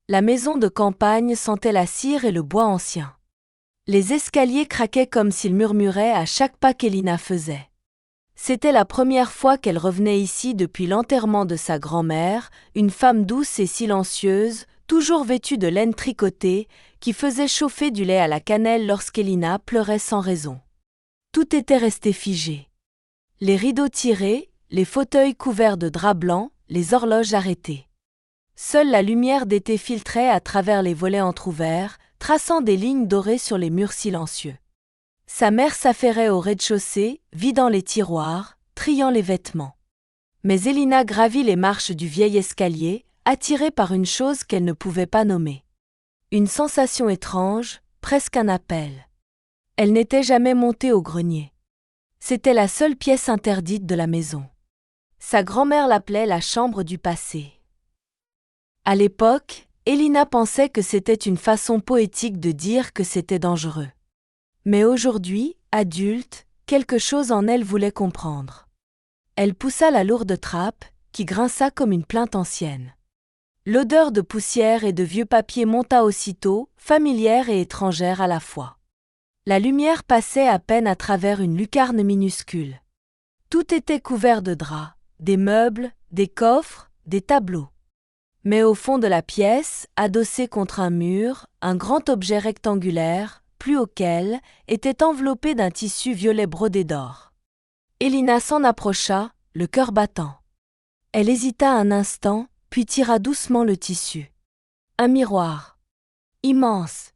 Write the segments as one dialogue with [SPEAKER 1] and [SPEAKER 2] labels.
[SPEAKER 1] La maison de campagne sentait la cire et le bois ancien. Les escaliers craquaient comme s'ils murmuraient à chaque pas qu'Elina faisait. C'était la première fois qu'elle revenait ici depuis l'enterrement de sa grand-mère, une femme douce et silencieuse, toujours vêtue de laine tricotée, qui faisait chauffer du lait à la cannelle lorsqu'Elina pleurait sans raison. Tout était resté figé. Les rideaux tirés, les fauteuils couverts de drap blanc, les horloges arrêtées. Seule la lumière d'été filtrait à travers les volets entr'ouverts, traçant des lignes dorées sur les murs silencieux. Sa mère s'affairait au rez-de-chaussée, vidant les tiroirs, triant les vêtements. Mais Elina gravit les marches du vieil escalier, attirée par une chose qu'elle ne pouvait pas nommer. Une sensation étrange, presque un appel. Elle n'était jamais montée au grenier. C'était la seule pièce interdite de la maison. Sa grand-mère l'appelait la chambre du passé. À l'époque, Elina pensait que c'était une façon poétique de dire que c'était dangereux. Mais aujourd'hui, adulte, quelque chose en elle voulait comprendre. Elle poussa la lourde trappe, qui grinça comme une plainte ancienne. L'odeur de poussière et de vieux papier monta aussitôt, familière et étrangère à la fois. La lumière passait à peine à travers une lucarne minuscule. Tout était couvert de draps, des meubles, des coffres, des tableaux. Mais au fond de la pièce, adossé contre un mur, un grand objet rectangulaire, plus haut qu'elle, était enveloppé d'un tissu violet brodé d'or. Elina s'en approcha, le cœur battant. Elle hésita un instant, puis tira doucement le tissu. Un miroir. Immense.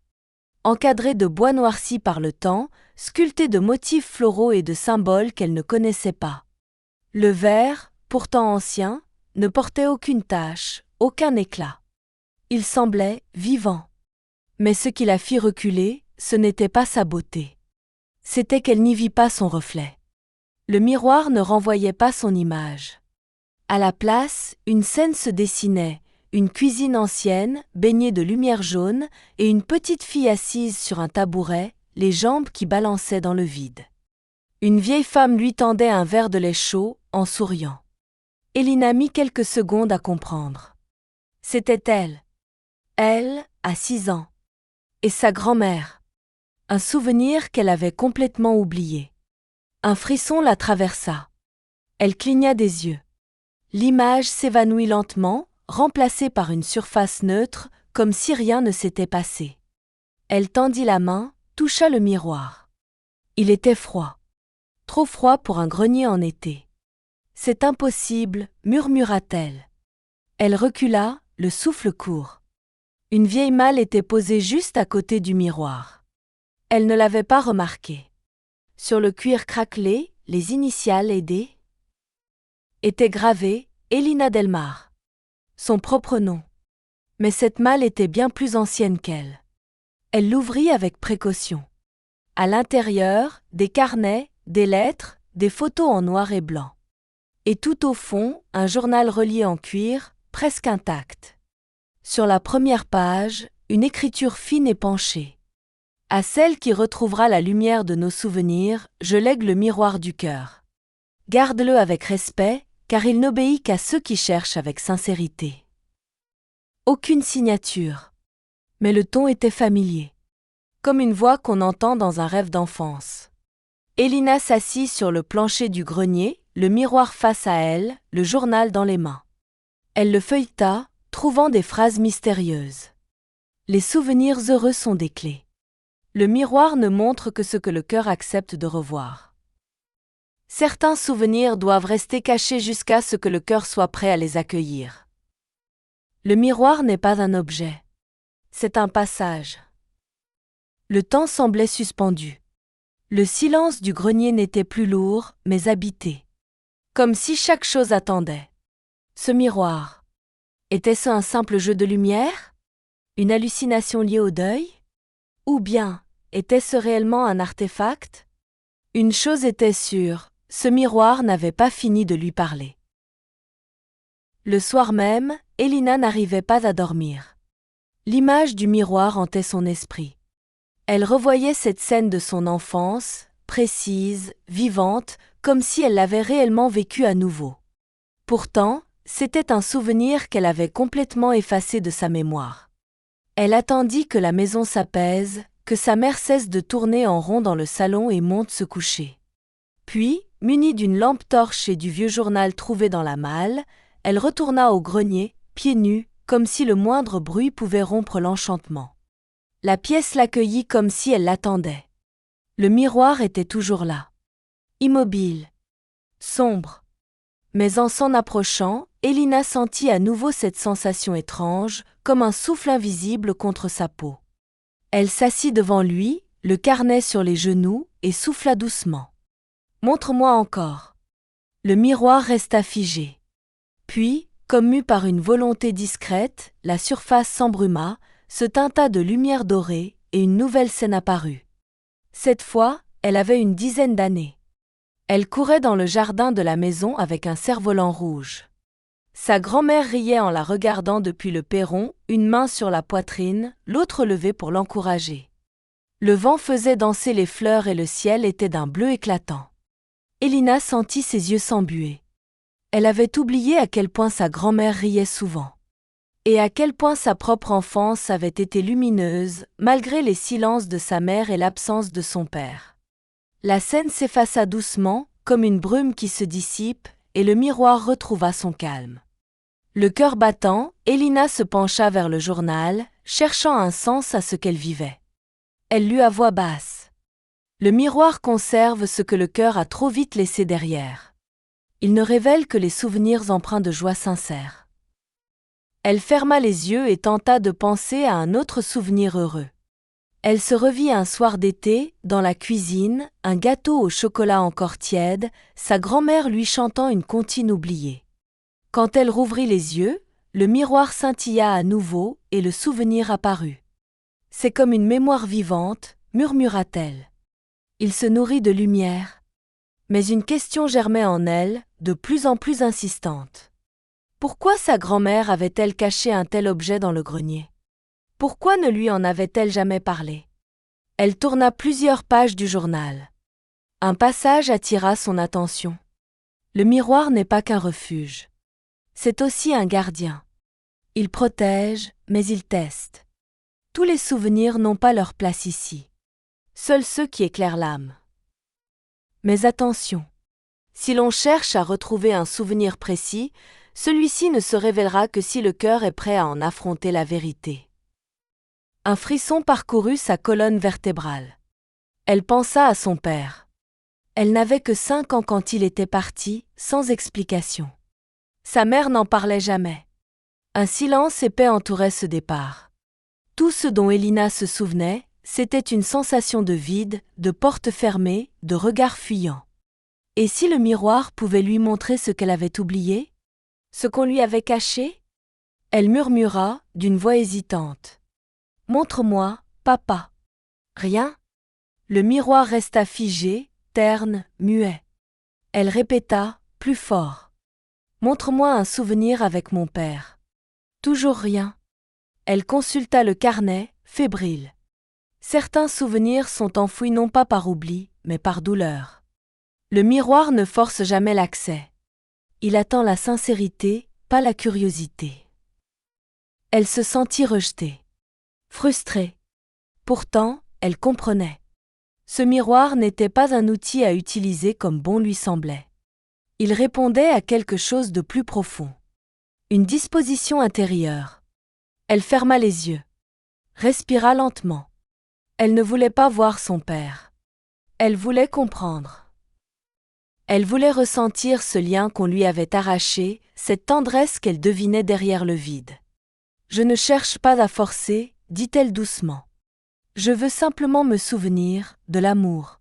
[SPEAKER 1] Encadré de bois noirci par le temps, sculpté de motifs floraux et de symboles qu'elle ne connaissait pas. Le verre, pourtant ancien, ne portait aucune tache, aucun éclat. Il semblait vivant. Mais ce qui la fit reculer, ce n'était pas sa beauté. C'était qu'elle n'y vit pas son reflet. Le miroir ne renvoyait pas son image. À la place, une scène se dessinait, une cuisine ancienne, baignée de lumière jaune, et une petite fille assise sur un tabouret, les jambes qui balançaient dans le vide. Une vieille femme lui tendait un verre de lait chaud, en souriant. Elina mit quelques secondes à comprendre. C'était elle. Elle, à 6 ans. Et sa grand-mère. Un souvenir qu'elle avait complètement oublié. Un frisson la traversa. Elle cligna des yeux. L'image s'évanouit lentement, remplacée par une surface neutre, comme si rien ne s'était passé. Elle tendit la main, toucha le miroir. Il était froid. Trop froid pour un grenier en été. « C'est impossible », murmura-t-elle. Elle recula, le souffle court. Une vieille malle était posée juste à côté du miroir. Elle ne l'avait pas remarqué. Sur le cuir craquelé, les initiales aidées étaient gravées Elina Delmar. Son propre nom. Mais cette malle était bien plus ancienne qu'elle. Elle l'ouvrit avec précaution. À l'intérieur, des carnets, des lettres, des photos en noir et blanc. Et tout au fond, un journal relié en cuir, presque intact. Sur la première page, une écriture fine et penchée. À celle qui retrouvera la lumière de nos souvenirs, je lègue le miroir du cœur. Garde-le avec respect, car il n'obéit qu'à ceux qui cherchent avec sincérité. Aucune signature. Mais le ton était familier. Comme une voix qu'on entend dans un rêve d'enfance. Elina s'assit sur le plancher du grenier, le miroir face à elle, le journal dans les mains. Elle le feuilleta, trouvant des phrases mystérieuses. Les souvenirs heureux sont des clés. Le miroir ne montre que ce que le cœur accepte de revoir. Certains souvenirs doivent rester cachés jusqu'à ce que le cœur soit prêt à les accueillir. Le miroir n'est pas un objet. C'est un passage. Le temps semblait suspendu. Le silence du grenier n'était plus lourd, mais habité. Comme si chaque chose attendait. Ce miroir. Était-ce un simple jeu de lumière? Une hallucination liée au deuil? Ou bien, était-ce réellement un artefact? Une chose était sûre, ce miroir n'avait pas fini de lui parler. Le soir même, Elina n'arrivait pas à dormir. L'image du miroir hantait son esprit. Elle revoyait cette scène de son enfance, précise, vivante, comme si elle l'avait réellement vécue à nouveau. Pourtant, c'était un souvenir qu'elle avait complètement effacé de sa mémoire. Elle attendit que la maison s'apaise, que sa mère cesse de tourner en rond dans le salon et monte se coucher. Puis, munie d'une lampe torche et du vieux journal trouvé dans la malle, elle retourna au grenier, pieds nus, comme si le moindre bruit pouvait rompre l'enchantement. La pièce l'accueillit comme si elle l'attendait. Le miroir était toujours là. Immobile. Sombre. Mais en s'en approchant, Elina sentit à nouveau cette sensation étrange, comme un souffle invisible contre sa peau. Elle s'assit devant lui, le carnet sur les genoux, et souffla doucement. « Montre-moi encore. » Le miroir resta figé. Puis, comme mue par une volonté discrète, la surface s'embruma, se teinta de lumière dorée, et une nouvelle scène apparut. Cette fois, elle avait une dizaine d'années. Elle courait dans le jardin de la maison avec un cerf-volant rouge. Sa grand-mère riait en la regardant depuis le perron, une main sur la poitrine, l'autre levée pour l'encourager. Le vent faisait danser les fleurs et le ciel était d'un bleu éclatant. Elina sentit ses yeux s'embuer. Elle avait oublié à quel point sa grand-mère riait souvent. Et à quel point sa propre enfance avait été lumineuse, malgré les silences de sa mère et l'absence de son père. La scène s'effaça doucement, comme une brume qui se dissipe, et le miroir retrouva son calme. Le cœur battant, Elina se pencha vers le journal, cherchant un sens à ce qu'elle vivait. Elle lut à voix basse. Le miroir conserve ce que le cœur a trop vite laissé derrière. Il ne révèle que les souvenirs empreints de joie sincère. Elle ferma les yeux et tenta de penser à un autre souvenir heureux. Elle se revit un soir d'été, dans la cuisine, un gâteau au chocolat encore tiède, sa grand-mère lui chantant une comptine oubliée. Quand elle rouvrit les yeux, le miroir scintilla à nouveau et le souvenir apparut. « C'est comme une mémoire vivante », murmura-t-elle. Il se nourrit de lumière. Mais une question germait en elle, de plus en plus insistante. Pourquoi sa grand-mère avait-elle caché un tel objet dans le grenier ? Pourquoi ne lui en avait-elle jamais parlé ? Elle tourna plusieurs pages du journal. Un passage attira son attention. Le miroir n'est pas qu'un refuge. C'est aussi un gardien. Il protège, mais il teste. Tous les souvenirs n'ont pas leur place ici. Seuls ceux qui éclairent l'âme. Mais attention, si l'on cherche à retrouver un souvenir précis, celui-ci ne se révélera que si le cœur est prêt à en affronter la vérité. Un frisson parcourut sa colonne vertébrale. Elle pensa à son père. Elle n'avait que 5 ans quand il était parti, sans explication. Sa mère n'en parlait jamais. Un silence épais entourait ce départ. Tout ce dont Elina se souvenait, c'était une sensation de vide, de porte fermée, de regard fuyant. Et si le miroir pouvait lui montrer ce qu'elle avait oublié ? Ce qu'on lui avait caché ? Elle murmura, d'une voix hésitante. « Montre-moi, papa. » Rien ? Le miroir resta figé, terne, muet. Elle répéta, plus fort. « Montre-moi un souvenir avec mon père. » Toujours rien. Elle consulta le carnet, fébrile. Certains souvenirs sont enfouis non pas par oubli, mais par douleur. Le miroir ne force jamais l'accès. Il attend la sincérité, pas la curiosité. Elle se sentit rejetée. Frustrée. Pourtant, elle comprenait. Ce miroir n'était pas un outil à utiliser comme bon lui semblait. Il répondait à quelque chose de plus profond. Une disposition intérieure. Elle ferma les yeux. Respira lentement. Elle ne voulait pas voir son père. Elle voulait comprendre. Elle voulait ressentir ce lien qu'on lui avait arraché, cette tendresse qu'elle devinait derrière le vide. « Je ne cherche pas à forcer », dit-elle doucement. « Je veux simplement me souvenir de l'amour. »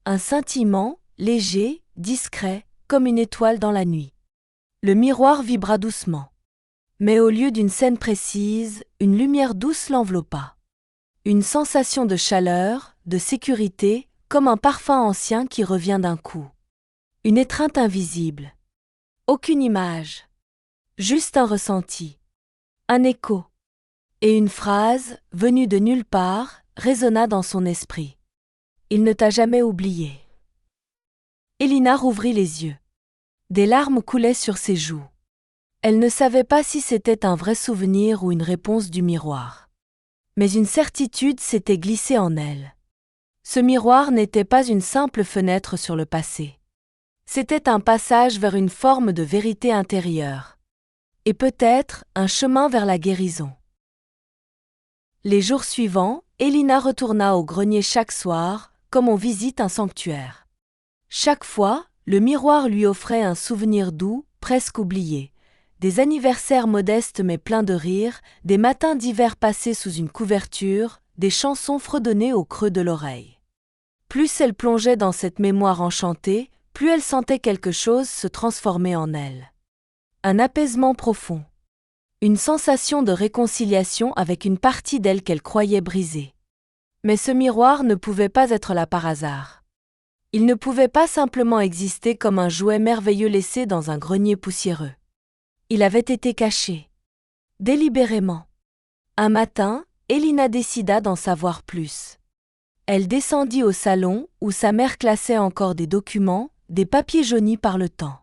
[SPEAKER 1] Un scintillement, léger, discret, comme une étoile dans la nuit. Le miroir vibra doucement. Mais au lieu d'une scène précise, une lumière douce l'enveloppa. Une sensation de chaleur, de sécurité, comme un parfum ancien qui revient d'un coup. Une étreinte invisible. Aucune image. Juste un ressenti. Un écho. Et une phrase, venue de nulle part, résonna dans son esprit. Il ne t'a jamais oublié. Elina rouvrit les yeux. Des larmes coulaient sur ses joues. Elle ne savait pas si c'était un vrai souvenir ou une réponse du miroir. Mais une certitude s'était glissée en elle. Ce miroir n'était pas une simple fenêtre sur le passé. C'était un passage vers une forme de vérité intérieure. Et peut-être un chemin vers la guérison. Les jours suivants, Elina retourna au grenier chaque soir, comme on visite un sanctuaire. Chaque fois, le miroir lui offrait un souvenir doux, presque oublié. Des anniversaires modestes mais pleins de rire, des matins d'hiver passés sous une couverture, des chansons fredonnées au creux de l'oreille. Plus elle plongeait dans cette mémoire enchantée, plus elle sentait quelque chose se transformer en elle. Un apaisement profond. Une sensation de réconciliation avec une partie d'elle qu'elle croyait brisée. Mais ce miroir ne pouvait pas être là par hasard. Il ne pouvait pas simplement exister comme un jouet merveilleux laissé dans un grenier poussiéreux. Il avait été caché. Délibérément. Un matin, Elina décida d'en savoir plus. Elle descendit au salon où sa mère classait encore des documents, des papiers jaunis par le temps.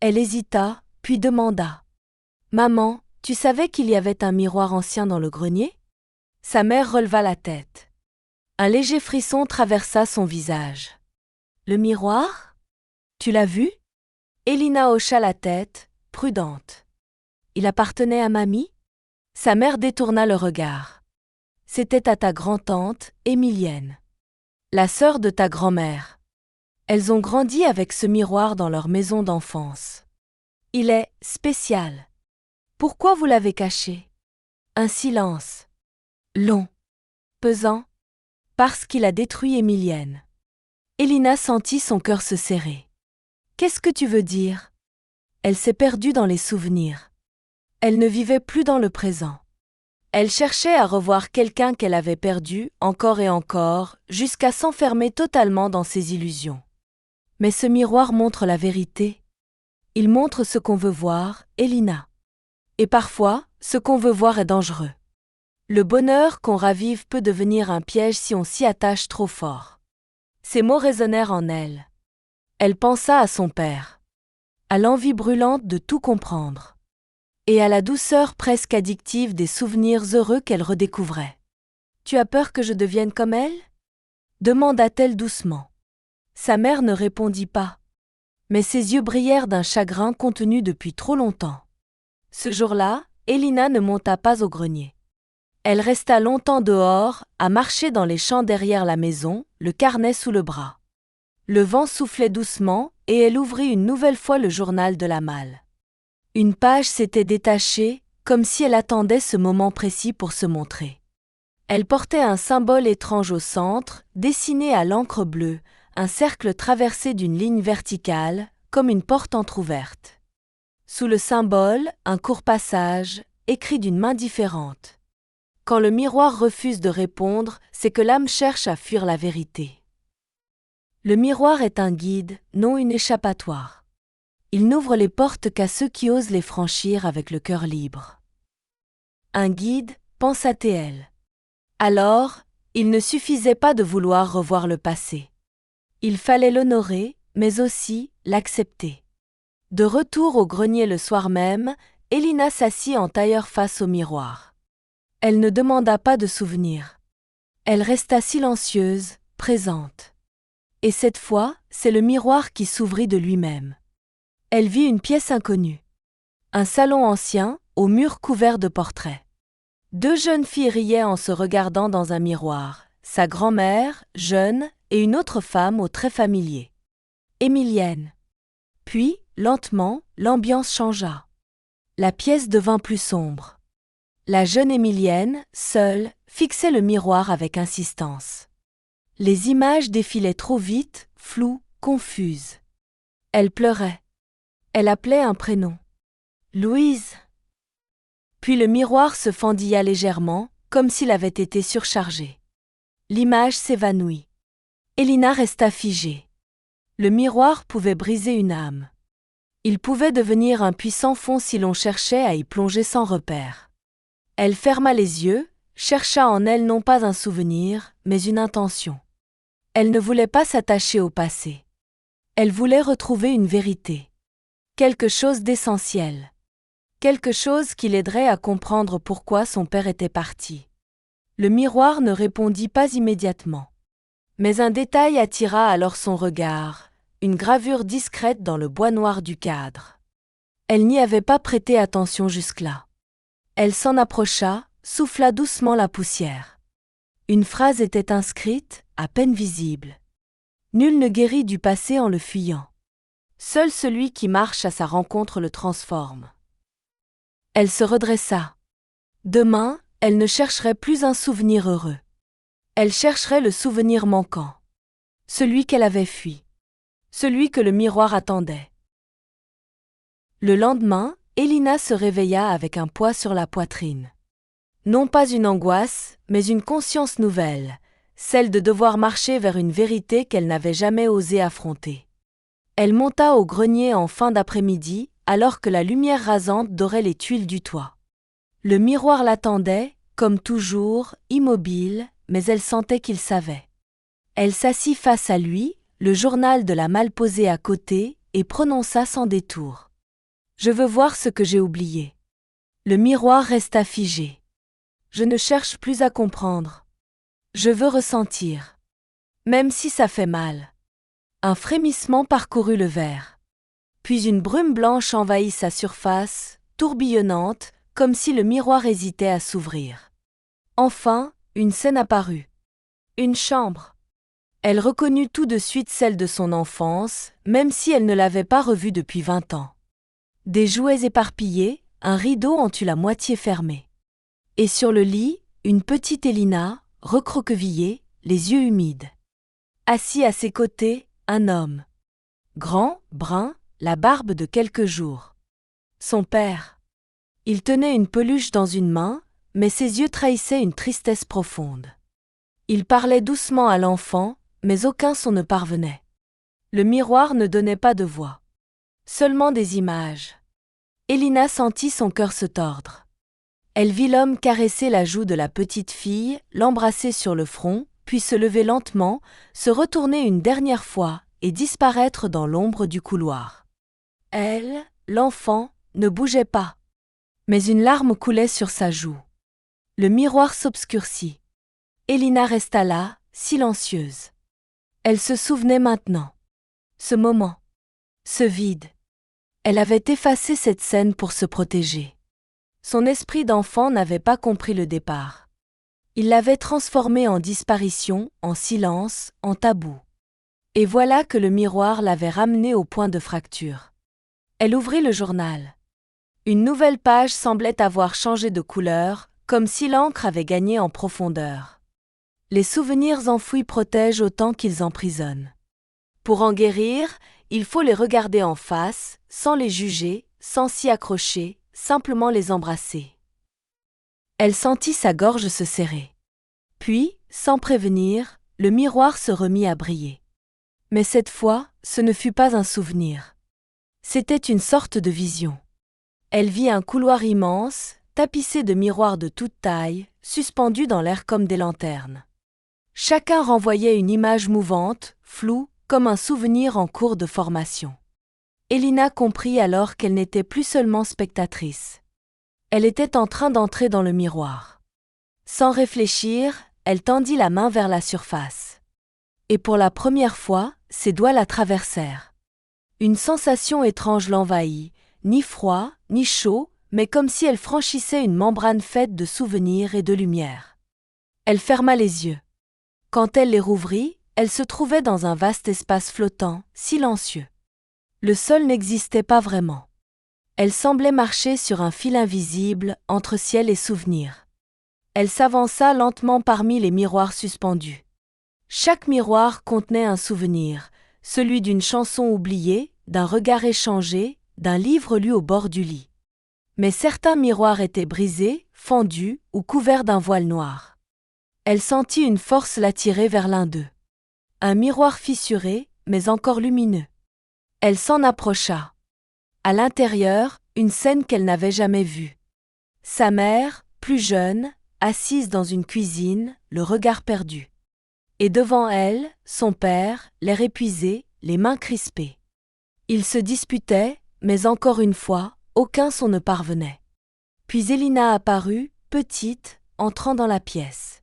[SPEAKER 1] Elle hésita, puis demanda. « Maman, tu savais qu'il y avait un miroir ancien dans le grenier ?» Sa mère releva la tête. Un léger frisson traversa son visage. « Le miroir ? Tu l'as vu ?» Elina hocha la tête, prudente. « Il appartenait à mamie ?» Sa mère détourna le regard. « C'était à ta grand-tante, Émilienne. La sœur de ta grand-mère. Elles ont grandi avec ce miroir dans leur maison d'enfance. Il est spécial. Pourquoi vous l'avez caché ?» Un silence. Long. Pesant. Parce qu'il a détruit Émilienne. Elina sentit son cœur se serrer. « Qu'est-ce que tu veux dire ?» Elle s'est perdue dans les souvenirs. Elle ne vivait plus dans le présent. Elle cherchait à revoir quelqu'un qu'elle avait perdu, encore et encore, jusqu'à s'enfermer totalement dans ses illusions. Mais ce miroir montre la vérité. Il montre ce qu'on veut voir, Elina. Et parfois, ce qu'on veut voir est dangereux. Le bonheur qu'on ravive peut devenir un piège si on s'y attache trop fort. Ces mots résonnèrent en elle. Elle pensa à son père, à l'envie brûlante de tout comprendre, et à la douceur presque addictive des souvenirs heureux qu'elle redécouvrait. « Tu as peur que je devienne comme elle ?» demanda-t-elle doucement. Sa mère ne répondit pas, mais ses yeux brillèrent d'un chagrin contenu depuis trop longtemps. Ce jour-là, Elina ne monta pas au grenier. Elle resta longtemps dehors, à marcher dans les champs derrière la maison, le carnet sous le bras. Le vent soufflait doucement, et elle ouvrit une nouvelle fois le journal de la malle. Une page s'était détachée, comme si elle attendait ce moment précis pour se montrer. Elle portait un symbole étrange au centre, dessiné à l'encre bleue, un cercle traversé d'une ligne verticale, comme une porte entr'ouverte. Sous le symbole, un court passage, écrit d'une main différente. Quand le miroir refuse de répondre, c'est que l'âme cherche à fuir la vérité. Le miroir est un guide, non une échappatoire. Il n'ouvre les portes qu'à ceux qui osent les franchir avec le cœur libre. Un guide, pensa T.L. Alors, il ne suffisait pas de vouloir revoir le passé. Il fallait l'honorer, mais aussi l'accepter. De retour au grenier le soir même, Elina s'assit en tailleur face au miroir. Elle ne demanda pas de souvenir. Elle resta silencieuse, présente. Et cette fois, c'est le miroir qui s'ouvrit de lui-même. Elle vit une pièce inconnue. Un salon ancien, aux murs couverts de portraits. Deux jeunes filles riaient en se regardant dans un miroir, sa grand-mère, jeune, et une autre femme aux traits familiers. Émilienne. Puis, lentement, l'ambiance changea. La pièce devint plus sombre. La jeune Émilienne, seule, fixait le miroir avec insistance. Les images défilaient trop vite, floues, confuses. Elle pleurait. Elle appelait un prénom. Louise. Puis le miroir se fendilla légèrement, comme s'il avait été surchargé. L'image s'évanouit. Elina resta figée. Le miroir pouvait briser une âme. Il pouvait devenir un puissant fond si l'on cherchait à y plonger sans repère. Elle ferma les yeux, chercha en elle non pas un souvenir, mais une intention. Elle ne voulait pas s'attacher au passé. Elle voulait retrouver une vérité. Quelque chose d'essentiel. Quelque chose qui l'aiderait à comprendre pourquoi son père était parti. Le miroir ne répondit pas immédiatement. Mais un détail attira alors son regard, une gravure discrète dans le bois noir du cadre. Elle n'y avait pas prêté attention jusque-là. Elle s'en approcha, souffla doucement la poussière. Une phrase était inscrite, à peine visible. Nul ne guérit du passé en le fuyant. Seul celui qui marche à sa rencontre le transforme. Elle se redressa. Demain, elle ne chercherait plus un souvenir heureux. Elle chercherait le souvenir manquant. Celui qu'elle avait fui. Celui que le miroir attendait. Le lendemain, Elina se réveilla avec un poids sur la poitrine. Non pas une angoisse, mais une conscience nouvelle, celle de devoir marcher vers une vérité qu'elle n'avait jamais osé affronter. Elle monta au grenier en fin d'après-midi, alors que la lumière rasante dorait les tuiles du toit. Le miroir l'attendait, comme toujours, immobile, mais elle sentait qu'il savait. Elle s'assit face à lui, le journal de la malle posé à côté, et prononça sans détour. « Je veux voir ce que j'ai oublié. » Le miroir resta figé. « Je ne cherche plus à comprendre. Je veux ressentir. Même si ça fait mal. » Un frémissement parcourut le verre. Puis une brume blanche envahit sa surface, tourbillonnante, comme si le miroir hésitait à s'ouvrir. Enfin, une scène apparut. Une chambre. Elle reconnut tout de suite celle de son enfance, même si elle ne l'avait pas revue depuis 20 ans. Des jouets éparpillés, un rideau en eut la moitié fermé. Et sur le lit, une petite Elina, recroquevillée, les yeux humides. Assis à ses côtés, un homme. Grand, brun, la barbe de quelques jours. Son père. Il tenait une peluche dans une main, mais ses yeux trahissaient une tristesse profonde. Il parlait doucement à l'enfant, mais aucun son ne parvenait. Le miroir ne donnait pas de voix. Seulement des images. Elina sentit son cœur se tordre. Elle vit l'homme caresser la joue de la petite fille, l'embrasser sur le front, puis se lever lentement, se retourner une dernière fois et disparaître dans l'ombre du couloir. Elle, l'enfant, ne bougeait pas. Mais une larme coulait sur sa joue. Le miroir s'obscurcit. Elina resta là, silencieuse. Elle se souvenait maintenant. Ce moment. Ce vide. Elle avait effacé cette scène pour se protéger. Son esprit d'enfant n'avait pas compris le départ. Il l'avait transformée en disparition, en silence, en tabou. Et voilà que le miroir l'avait ramenée au point de fracture. Elle ouvrit le journal. Une nouvelle page semblait avoir changé de couleur, comme si l'encre avait gagné en profondeur. Les souvenirs enfouis protègent autant qu'ils emprisonnent. Pour en guérir, il faut les regarder en face, sans les juger, sans s'y accrocher, simplement les embrasser. Elle sentit sa gorge se serrer. Puis, sans prévenir, le miroir se remit à briller. Mais cette fois, ce ne fut pas un souvenir. C'était une sorte de vision. Elle vit un couloir immense, tapissé de miroirs de toute taille, suspendus dans l'air comme des lanternes. Chacun renvoyait une image mouvante, floue, comme un souvenir en cours de formation. Elina comprit alors qu'elle n'était plus seulement spectatrice. Elle était en train d'entrer dans le miroir. Sans réfléchir, elle tendit la main vers la surface. Et pour la première fois, ses doigts la traversèrent. Une sensation étrange l'envahit, ni froid, ni chaud, mais comme si elle franchissait une membrane faite de souvenirs et de lumière. Elle ferma les yeux. Quand elle les rouvrit, elle se trouvait dans un vaste espace flottant, silencieux. Le sol n'existait pas vraiment. Elle semblait marcher sur un fil invisible entre ciel et souvenir. Elle s'avança lentement parmi les miroirs suspendus. Chaque miroir contenait un souvenir, celui d'une chanson oubliée, d'un regard échangé, d'un livre lu au bord du lit. Mais certains miroirs étaient brisés, fendus ou couverts d'un voile noir. Elle sentit une force l'attirer vers l'un d'eux. Un miroir fissuré, mais encore lumineux. Elle s'en approcha. À l'intérieur, une scène qu'elle n'avait jamais vue. Sa mère, plus jeune, assise dans une cuisine, le regard perdu. Et devant elle, son père, l'air épuisé, les mains crispées. Ils se disputaient, mais encore une fois, aucun son ne parvenait. Puis Elina apparut, petite, entrant dans la pièce.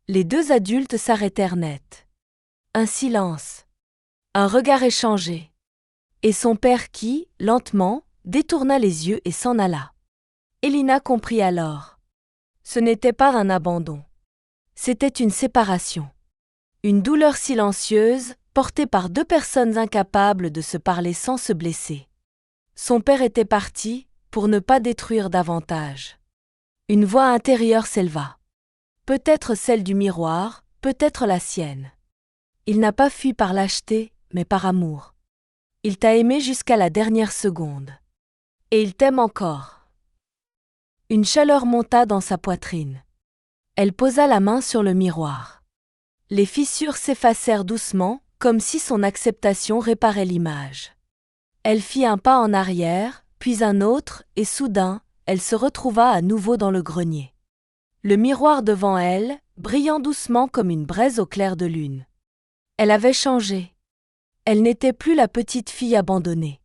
[SPEAKER 1] Les deux adultes s'arrêtèrent net. Un silence. Un regard échangé. Et son père qui, lentement, détourna les yeux et s'en alla. Elina comprit alors. Ce n'était pas un abandon. C'était une séparation. Une douleur silencieuse, portée par deux personnes incapables de se parler sans se blesser. Son père était parti, pour ne pas détruire davantage. Une voix intérieure s'éleva. Peut-être celle du miroir, peut-être la sienne. Il n'a pas fui par lâcheté, mais par amour. Il t'a aimé jusqu'à la dernière seconde. Et il t'aime encore. Une chaleur monta dans sa poitrine. Elle posa la main sur le miroir. Les fissures s'effacèrent doucement, comme si son acceptation réparait l'image. Elle fit un pas en arrière, puis un autre, et soudain, elle se retrouva à nouveau dans le grenier. Le miroir devant elle, brillant doucement comme une braise au clair de lune. Elle avait changé. Elle n'était plus la petite fille abandonnée.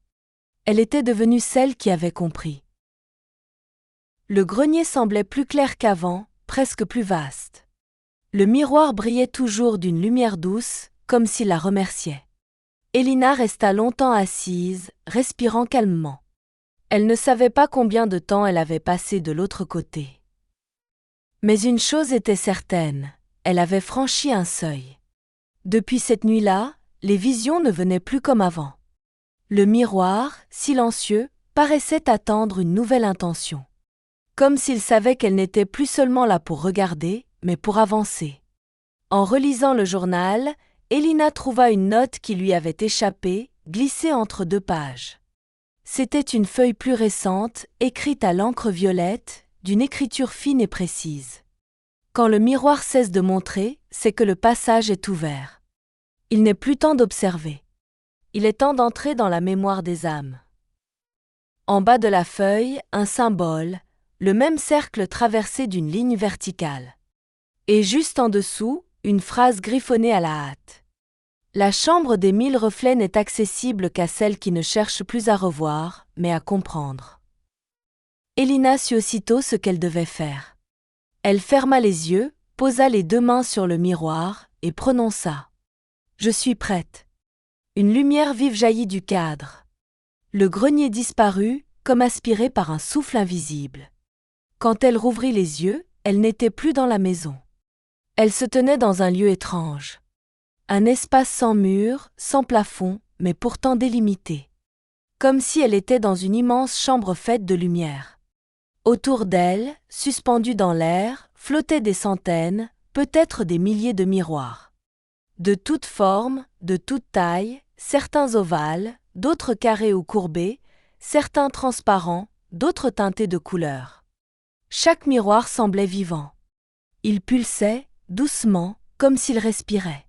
[SPEAKER 1] Elle était devenue celle qui avait compris. Le grenier semblait plus clair qu'avant, presque plus vaste. Le miroir brillait toujours d'une lumière douce, comme s'il la remerciait. Elina resta longtemps assise, respirant calmement. Elle ne savait pas combien de temps elle avait passé de l'autre côté. Mais une chose était certaine, elle avait franchi un seuil. Depuis cette nuit-là, les visions ne venaient plus comme avant. Le miroir, silencieux, paraissait attendre une nouvelle intention. Comme s'il savait qu'elle n'était plus seulement là pour regarder, mais pour avancer. En relisant le journal, Elina trouva une note qui lui avait échappé, glissée entre deux pages. C'était une feuille plus récente, écrite à l'encre violette, d'une écriture fine et précise. Quand le miroir cesse de montrer, c'est que le passage est ouvert. Il n'est plus temps d'observer. Il est temps d'entrer dans la mémoire des âmes. En bas de la feuille, un symbole, le même cercle traversé d'une ligne verticale. Et juste en dessous, une phrase griffonnée à la hâte. La chambre des 1000 reflets n'est accessible qu'à celles qui ne cherchent plus à revoir, mais à comprendre. Elina sut aussitôt ce qu'elle devait faire. Elle ferma les yeux, posa les deux mains sur le miroir, et prononça. « Je suis prête. » Une lumière vive jaillit du cadre. Le grenier disparut, comme aspiré par un souffle invisible. Quand elle rouvrit les yeux, elle n'était plus dans la maison. Elle se tenait dans un lieu étrange. Un espace sans mur, sans plafond, mais pourtant délimité. Comme si elle était dans une immense chambre faite de lumière. Autour d'elle, suspendus dans l'air, flottaient des centaines, peut-être des milliers de miroirs. De toutes formes, de toutes tailles, certains ovales, d'autres carrés ou courbés, certains transparents, d'autres teintés de couleurs. Chaque miroir semblait vivant. Il pulsait, doucement, comme s'il respirait.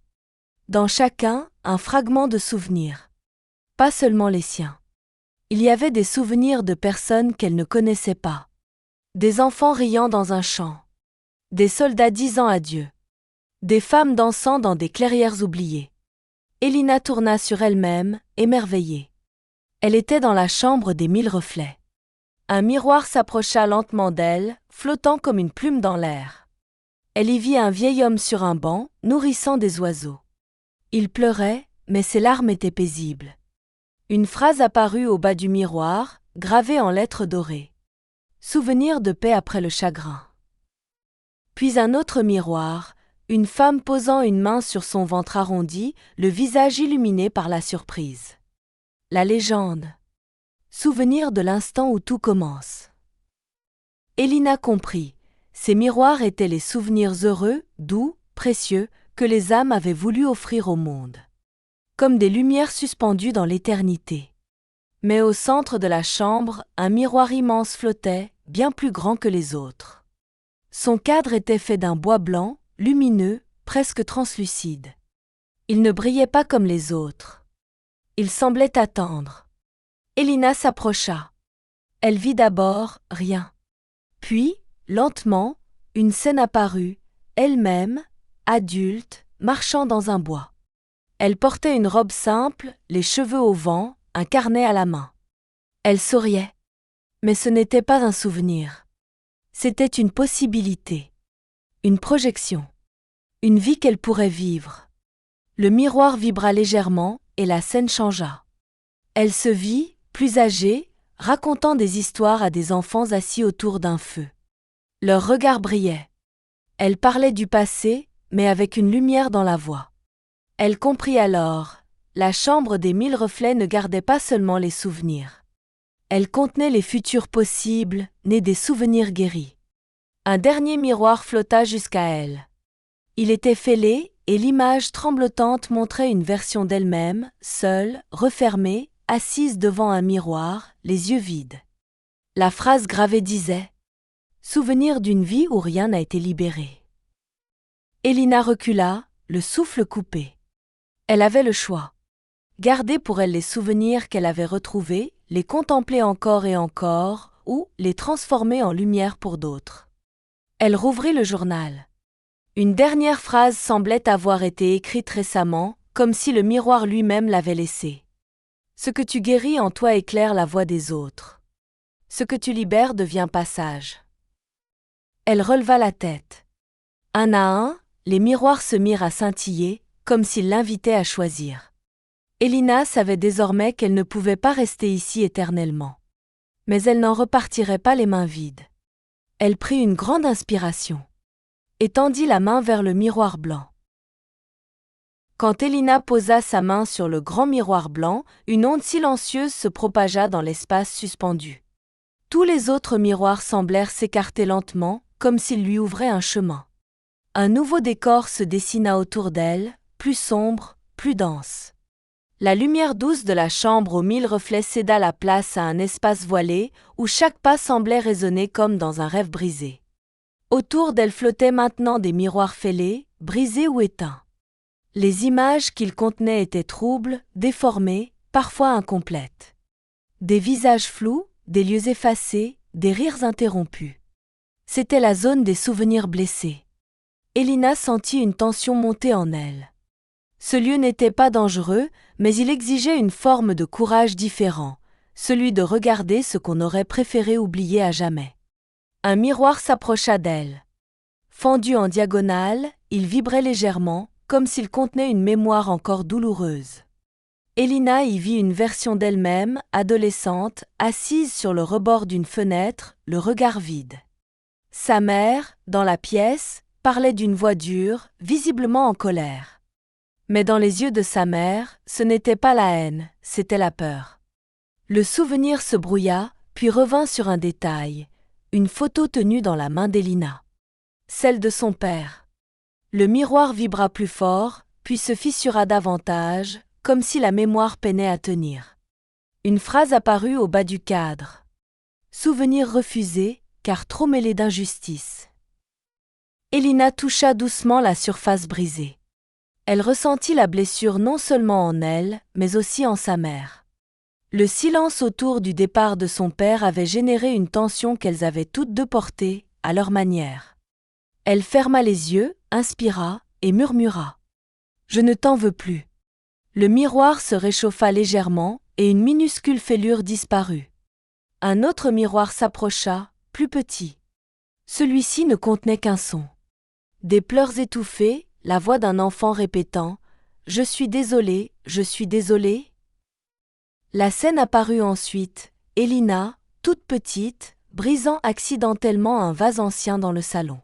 [SPEAKER 1] Dans chacun, un fragment de souvenir. Pas seulement les siens. Il y avait des souvenirs de personnes qu'elle ne connaissait pas. Des enfants riant dans un champ. Des soldats disant adieu. Des femmes dansant dans des clairières oubliées. Elina tourna sur elle-même, émerveillée. Elle était dans la chambre des 1000 reflets. Un miroir s'approcha lentement d'elle, flottant comme une plume dans l'air. Elle y vit un vieil homme sur un banc, nourrissant des oiseaux. Il pleurait, mais ses larmes étaient paisibles. Une phrase apparut au bas du miroir, gravée en lettres dorées. Souvenir de paix après le chagrin. Puis un autre miroir, une femme posant une main sur son ventre arrondi, le visage illuminé par la surprise. La légende. Souvenir de l'instant où tout commence. Elina comprit. Ces miroirs étaient les souvenirs heureux, doux, précieux, que les âmes avaient voulu offrir au monde. Comme des lumières suspendues dans l'éternité. Mais au centre de la chambre, un miroir immense flottait, bien plus grand que les autres. Son cadre était fait d'un bois blanc, lumineux, presque translucide. Il ne brillait pas comme les autres. Il semblait attendre. Elina s'approcha. Elle vit d'abord rien. Puis, lentement, une scène apparut, elle-même, adulte, marchant dans un bois. Elle portait une robe simple, les cheveux au vent, un carnet à la main. Elle souriait. Mais ce n'était pas un souvenir. C'était une possibilité. Une projection. Une vie qu'elle pourrait vivre. Le miroir vibra légèrement, et la scène changea. Elle se vit, plus âgée, racontant des histoires à des enfants assis autour d'un feu. Leurs regards brillaient. Elle parlait du passé, mais avec une lumière dans la voix. Elle comprit alors, la chambre des 1000 reflets ne gardait pas seulement les souvenirs. Elle contenait les futurs possibles, nés des souvenirs guéris. Un dernier miroir flotta jusqu'à elle. Il était fêlé, et l'image tremblotante montrait une version d'elle-même, seule, refermée, assise devant un miroir, les yeux vides. La phrase gravée disait « Souvenir d'une vie où rien n'a été libéré ». Elina recula, le souffle coupé. Elle avait le choix. Garder pour elle les souvenirs qu'elle avait retrouvés, les contempler encore et encore, ou les transformer en lumière pour d'autres. Elle rouvrit le journal. Une dernière phrase semblait avoir été écrite récemment, comme si le miroir lui-même l'avait laissée. Ce que tu guéris en toi éclaire la voie des autres. Ce que tu libères devient passage. Elle releva la tête. Un à un, les miroirs se mirent à scintiller, comme s'ils l'invitaient à choisir. Elina savait désormais qu'elle ne pouvait pas rester ici éternellement. Mais elle n'en repartirait pas les mains vides. Elle prit une grande inspiration et tendit la main vers le miroir blanc. Quand Elina posa sa main sur le grand miroir blanc, une onde silencieuse se propagea dans l'espace suspendu. Tous les autres miroirs semblèrent s'écarter lentement, comme s'ils lui ouvraient un chemin. Un nouveau décor se dessina autour d'elle, plus sombre, plus dense. La lumière douce de la chambre aux 1000 reflets céda la place à un espace voilé, où chaque pas semblait résonner comme dans un rêve brisé. Autour d'elle flottaient maintenant des miroirs fêlés, brisés ou éteints. Les images qu'ils contenaient étaient troubles, déformées, parfois incomplètes. Des visages flous, des lieux effacés, des rires interrompus. C'était la zone des souvenirs blessés. Elina sentit une tension monter en elle. Ce lieu n'était pas dangereux, mais il exigeait une forme de courage différent, celui de regarder ce qu'on aurait préféré oublier à jamais. Un miroir s'approcha d'elle. Fendu en diagonale, il vibrait légèrement, comme s'il contenait une mémoire encore douloureuse. Elina y vit une version d'elle-même, adolescente, assise sur le rebord d'une fenêtre, le regard vide. Sa mère, dans la pièce, parlait d'une voix dure, visiblement en colère. Mais dans les yeux de sa mère, ce n'était pas la haine, c'était la peur. Le souvenir se brouilla, puis revint sur un détail, une photo tenue dans la main d'Elina. Celle de son père. Le miroir vibra plus fort, puis se fissura davantage, comme si la mémoire peinait à tenir. Une phrase apparut au bas du cadre. Souvenir refusé, car trop mêlé d'injustice. Elina toucha doucement la surface brisée. Elle ressentit la blessure non seulement en elle, mais aussi en sa mère. Le silence autour du départ de son père avait généré une tension qu'elles avaient toutes deux portée, à leur manière. Elle ferma les yeux, inspira, et murmura. « Je ne t'en veux plus. » Le miroir se réchauffa légèrement, et une minuscule fêlure disparut. Un autre miroir s'approcha, plus petit. Celui-ci ne contenait qu'un son. Des pleurs étouffés, la voix d'un enfant répétant « Je suis désolé, je suis désolé ». La scène apparut ensuite, Elina, toute petite, brisant accidentellement un vase ancien dans le salon.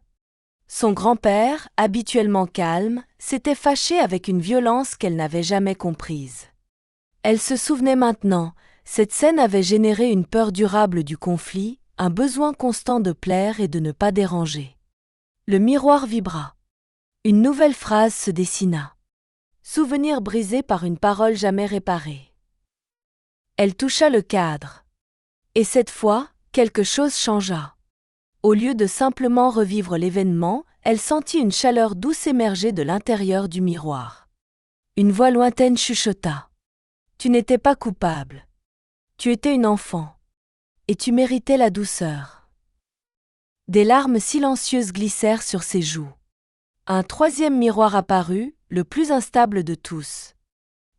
[SPEAKER 1] Son grand-père, habituellement calme, s'était fâché avec une violence qu'elle n'avait jamais comprise. Elle se souvenait maintenant, cette scène avait généré une peur durable du conflit, un besoin constant de plaire et de ne pas déranger. Le miroir vibra. Une nouvelle phrase se dessina. Souvenir brisé par une parole jamais réparée. Elle toucha le cadre. Et cette fois, quelque chose changea. Au lieu de simplement revivre l'événement, elle sentit une chaleur douce émerger de l'intérieur du miroir. Une voix lointaine chuchota. « Tu n'étais pas coupable. Tu étais une enfant. Et tu méritais la douceur. » Des larmes silencieuses glissèrent sur ses joues. Un troisième miroir apparut, le plus instable de tous.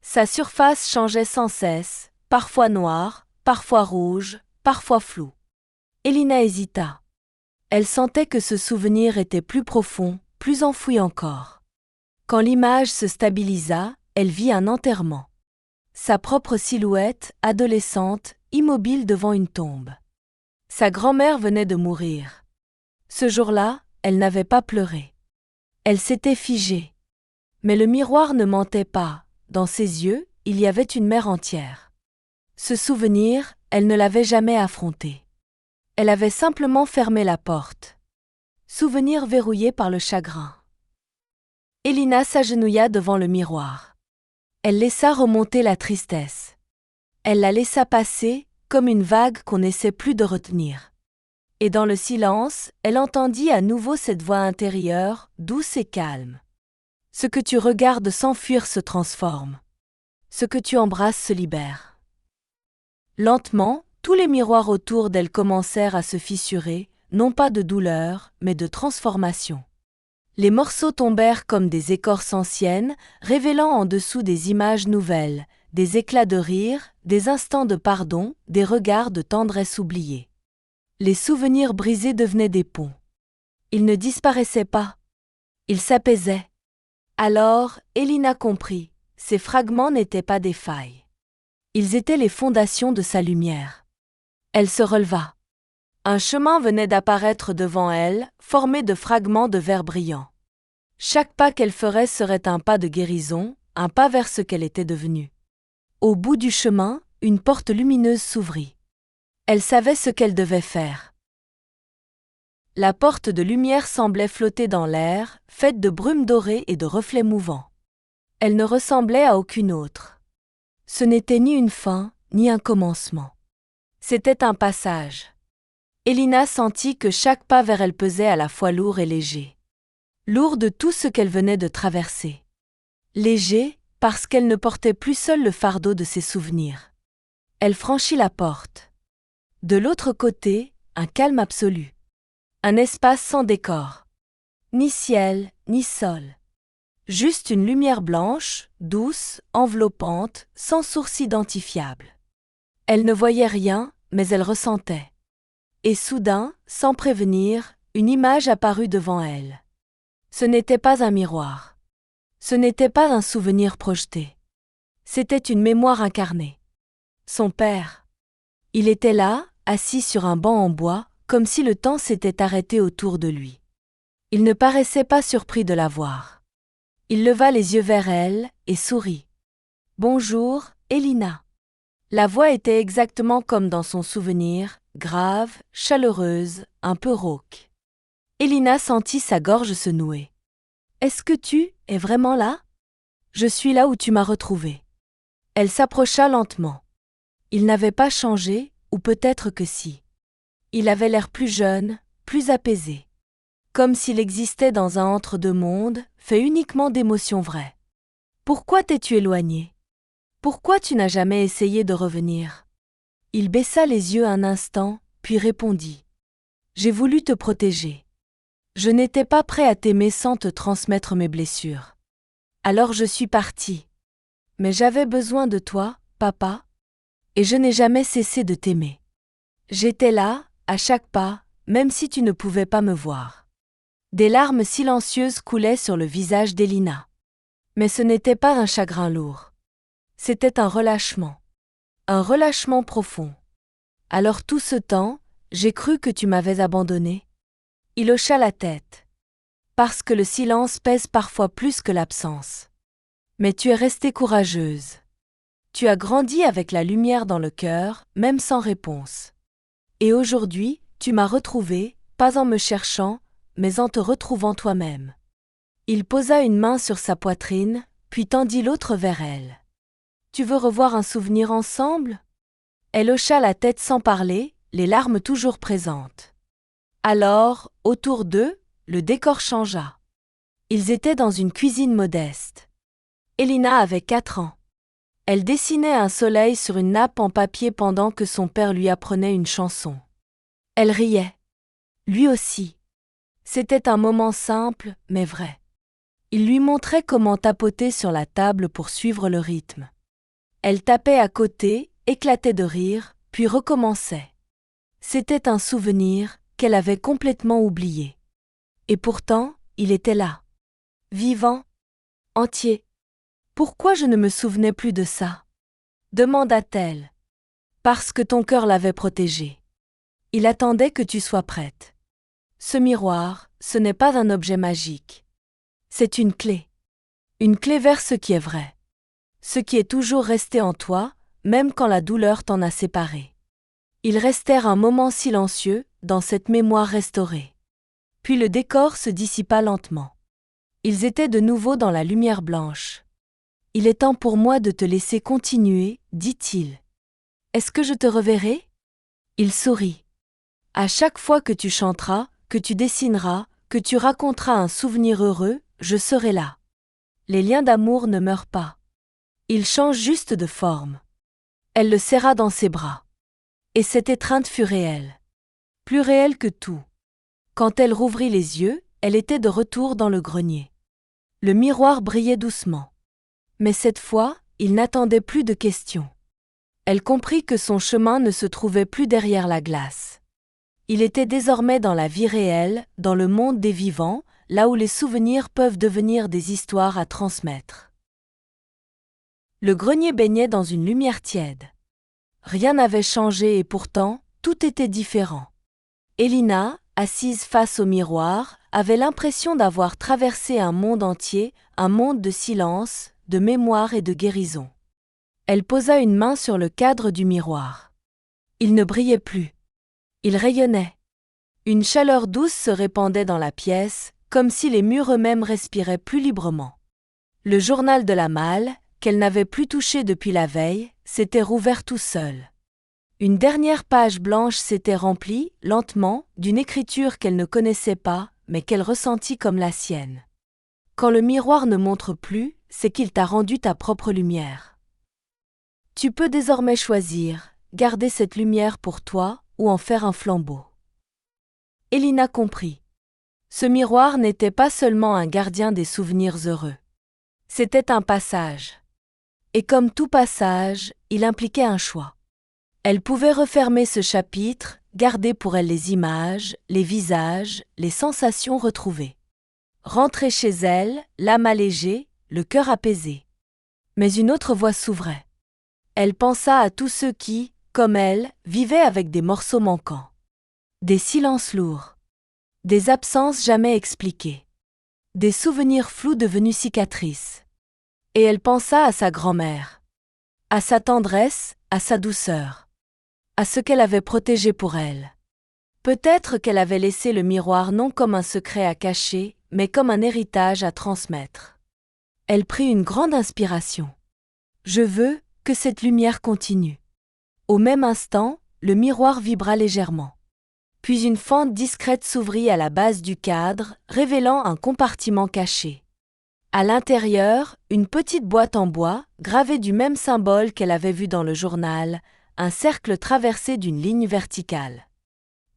[SPEAKER 1] Sa surface changeait sans cesse, parfois noire, parfois rouge, parfois floue. Elina hésita. Elle sentait que ce souvenir était plus profond, plus enfoui encore. Quand l'image se stabilisa, elle vit un enterrement. Sa propre silhouette, adolescente, immobile devant une tombe. Sa grand-mère venait de mourir. Ce jour-là, elle n'avait pas pleuré. Elle s'était figée. Mais le miroir ne mentait pas, dans ses yeux, il y avait une mer entière. Ce souvenir, elle ne l'avait jamais affronté. Elle avait simplement fermé la porte. Souvenir verrouillé par le chagrin. Elina s'agenouilla devant le miroir. Elle laissa remonter la tristesse. Elle la laissa passer, comme une vague qu'on n'essaie plus de retenir. Et dans le silence, elle entendit à nouveau cette voix intérieure, douce et calme. Ce que tu regardes s'enfuir se transforme. Ce que tu embrasses se libère. Lentement, tous les miroirs autour d'elle commencèrent à se fissurer, non pas de douleur, mais de transformation. Les morceaux tombèrent comme des écorces anciennes, révélant en dessous des images nouvelles, des éclats de rire, des instants de pardon, des regards de tendresse oubliés. Les souvenirs brisés devenaient des ponts. Ils ne disparaissaient pas. Ils s'apaisaient. Alors, Elina comprit, ces fragments n'étaient pas des failles. Ils étaient les fondations de sa lumière. Elle se releva. Un chemin venait d'apparaître devant elle, formé de fragments de verre brillant. Chaque pas qu'elle ferait serait un pas de guérison, un pas vers ce qu'elle était devenue. Au bout du chemin, une porte lumineuse s'ouvrit. Elle savait ce qu'elle devait faire. La porte de lumière semblait flotter dans l'air, faite de brume dorée et de reflets mouvants. Elle ne ressemblait à aucune autre. Ce n'était ni une fin, ni un commencement. C'était un passage. Elina sentit que chaque pas vers elle pesait à la fois lourd et léger. Lourd de tout ce qu'elle venait de traverser. Léger, parce qu'elle ne portait plus seule le fardeau de ses souvenirs. Elle franchit la porte. De l'autre côté, un calme absolu. Un espace sans décor. Ni ciel, ni sol. Juste une lumière blanche, douce, enveloppante, sans source identifiable. Elle ne voyait rien, mais elle ressentait. Et soudain, sans prévenir, une image apparut devant elle. Ce n'était pas un miroir. Ce n'était pas un souvenir projeté. C'était une mémoire incarnée. Son père. Il était là, assis sur un banc en bois, comme si le temps s'était arrêté autour de lui. Il ne paraissait pas surpris de la voir. Il leva les yeux vers elle et sourit. « Bonjour, Elina. » La voix était exactement comme dans son souvenir, grave, chaleureuse, un peu rauque. Elina sentit sa gorge se nouer. « Est-ce que tu es vraiment là ? Je suis là où tu m'as retrouvée. » Elle s'approcha lentement. Il n'avait pas changé, ou peut-être que si. Il avait l'air plus jeune, plus apaisé. Comme s'il existait dans un entre-deux-mondes, fait uniquement d'émotions vraies. « Pourquoi t'es-tu éloignée ? Pourquoi tu n'as jamais essayé de revenir ?» Il baissa les yeux un instant, puis répondit. « J'ai voulu te protéger. Je n'étais pas prêt à t'aimer sans te transmettre mes blessures. Alors je suis parti. Mais j'avais besoin de toi, papa, et je n'ai jamais cessé de t'aimer. J'étais là, à chaque pas, même si tu ne pouvais pas me voir. » Des larmes silencieuses coulaient sur le visage d'Elina. Mais ce n'était pas un chagrin lourd. C'était un relâchement. Un relâchement profond. « Alors tout ce temps, j'ai cru que tu m'avais abandonné. » Il hocha la tête. « Parce que le silence pèse parfois plus que l'absence. Mais tu es restée courageuse. Tu as grandi avec la lumière dans le cœur, même sans réponse. Et aujourd'hui, tu m'as retrouvée, pas en me cherchant, mais en te retrouvant toi-même. » Il posa une main sur sa poitrine, puis tendit l'autre vers elle. « Tu veux revoir un souvenir ensemble ?» Elle hocha la tête sans parler, les larmes toujours présentes. Alors, autour d'eux, le décor changea. Ils étaient dans une cuisine modeste. Elina avait 4 ans. Elle dessinait un soleil sur une nappe en papier pendant que son père lui apprenait une chanson. Elle riait. Lui aussi. C'était un moment simple, mais vrai. Il lui montrait comment tapoter sur la table pour suivre le rythme. Elle tapait à côté, éclatait de rire, puis recommençait. C'était un souvenir qu'elle avait complètement oublié. Et pourtant, il était là. Vivant. entier. Pourquoi je ne me souvenais plus de ça? Demanda-t-elle. Parce que ton cœur l'avait protégé. Il attendait que tu sois prête. Ce miroir, ce n'est pas un objet magique. C'est une clé. Une clé vers ce qui est vrai. Ce qui est toujours resté en toi, même quand la douleur t'en a séparé. Ils restèrent un moment silencieux, dans cette mémoire restaurée. Puis le décor se dissipa lentement. Ils étaient de nouveau dans la lumière blanche. Il est temps pour moi de te laisser continuer, dit-il. Est-ce que je te reverrai? Il sourit. À chaque fois que tu chanteras, que tu dessineras, que tu raconteras un souvenir heureux, je serai là. Les liens d'amour ne meurent pas. Ils changent juste de forme. Elle le serra dans ses bras. Et cette étreinte fut réelle. Plus réelle que tout. Quand elle rouvrit les yeux, elle était de retour dans le grenier. Le miroir brillait doucement. Mais cette fois, il n'attendait plus de questions. Elle comprit que son chemin ne se trouvait plus derrière la glace. Il était désormais dans la vie réelle, dans le monde des vivants, là où les souvenirs peuvent devenir des histoires à transmettre. Le grenier baignait dans une lumière tiède. Rien n'avait changé et pourtant, tout était différent. Elina, assise face au miroir, avait l'impression d'avoir traversé un monde entier, un monde de silence, de mémoire et de guérison. Elle posa une main sur le cadre du miroir. Il ne brillait plus. Il rayonnait. Une chaleur douce se répandait dans la pièce, comme si les murs eux-mêmes respiraient plus librement. Le journal de la malle, qu'elle n'avait plus touché depuis la veille, s'était rouvert tout seul. Une dernière page blanche s'était remplie, lentement, d'une écriture qu'elle ne connaissait pas, mais qu'elle ressentit comme la sienne. Quand le miroir ne montre plus, c'est qu'il t'a rendu ta propre lumière. Tu peux désormais choisir, garder cette lumière pour toi ou en faire un flambeau. Elina comprit. Ce miroir n'était pas seulement un gardien des souvenirs heureux. C'était un passage. Et comme tout passage, il impliquait un choix. Elle pouvait refermer ce chapitre, garder pour elle les images, les visages, les sensations retrouvées. Rentrer chez elle, l'âme allégée, le cœur apaisé. Mais une autre voie s'ouvrait. Elle pensa à tous ceux qui, comme elle, vivaient avec des morceaux manquants. Des silences lourds. Des absences jamais expliquées. Des souvenirs flous devenus cicatrices. Et elle pensa à sa grand-mère. À sa tendresse, à sa douceur. À ce qu'elle avait protégé pour elle. Peut-être qu'elle avait laissé le miroir non comme un secret à cacher, mais comme un héritage à transmettre. Elle prit une grande inspiration. Je veux que cette lumière continue. Au même instant, le miroir vibra légèrement. Puis une fente discrète s'ouvrit à la base du cadre, révélant un compartiment caché. À l'intérieur, une petite boîte en bois, gravée du même symbole qu'elle avait vu dans le journal, un cercle traversé d'une ligne verticale.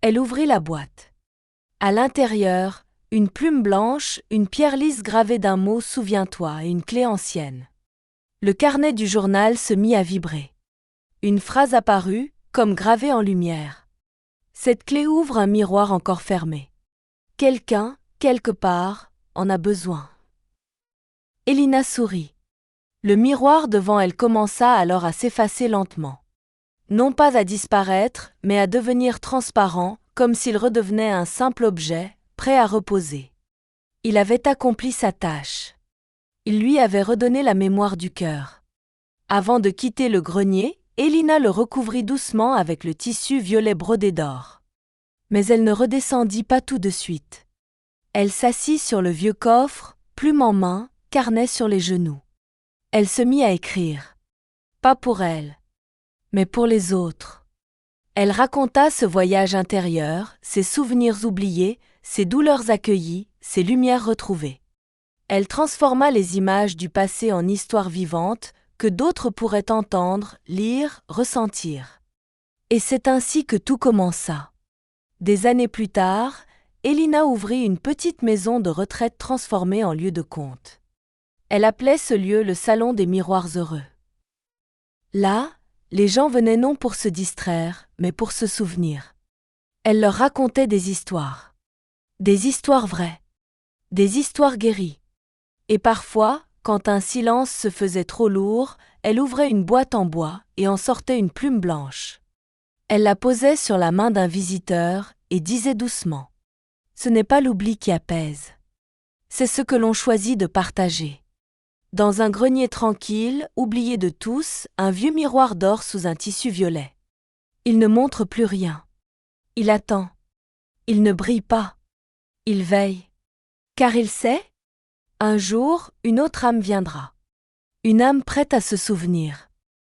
[SPEAKER 1] Elle ouvrit la boîte. À l'intérieur, une plume blanche, une pierre lisse gravée d'un mot « Souviens-toi » et une clé ancienne. Le carnet du journal se mit à vibrer. Une phrase apparut, comme gravée en lumière. Cette clé ouvre un miroir encore fermé. Quelqu'un, quelque part, en a besoin. Elina sourit. Le miroir devant elle commença alors à s'effacer lentement. Non pas à disparaître, mais à devenir transparent, comme s'il redevenait un simple objet, prêt à reposer. Il avait accompli sa tâche. Il lui avait redonné la mémoire du cœur. Avant de quitter le grenier, Elina le recouvrit doucement avec le tissu violet brodé d'or. Mais elle ne redescendit pas tout de suite. Elle s'assit sur le vieux coffre, plume en main, carnet sur les genoux. Elle se mit à écrire. Pas pour elle, mais pour les autres. Elle raconta ce voyage intérieur, ses souvenirs oubliés, ses douleurs accueillies, ses lumières retrouvées. Elle transforma les images du passé en histoires vivantes que d'autres pourraient entendre, lire, ressentir. Et c'est ainsi que tout commença. Des années plus tard, Elina ouvrit une petite maison de retraite transformée en lieu de conte. Elle appelait ce lieu le salon des miroirs heureux. Là, les gens venaient non pour se distraire, mais pour se souvenir. Elle leur racontait des histoires. Des histoires vraies. Des histoires guéries. Et parfois, Quand un silence se faisait trop lourd, elle ouvrait une boîte en bois et en sortait une plume blanche. Elle la posait sur la main d'un visiteur et disait doucement : « Ce n'est pas l'oubli qui apaise. C'est ce que l'on choisit de partager. » Dans un grenier tranquille, oublié de tous, un vieux miroir dort sous un tissu violet. Il ne montre plus rien. Il attend. Il ne brille pas. Il veille. Car il sait, un jour, une autre âme viendra. Une âme prête à se souvenir.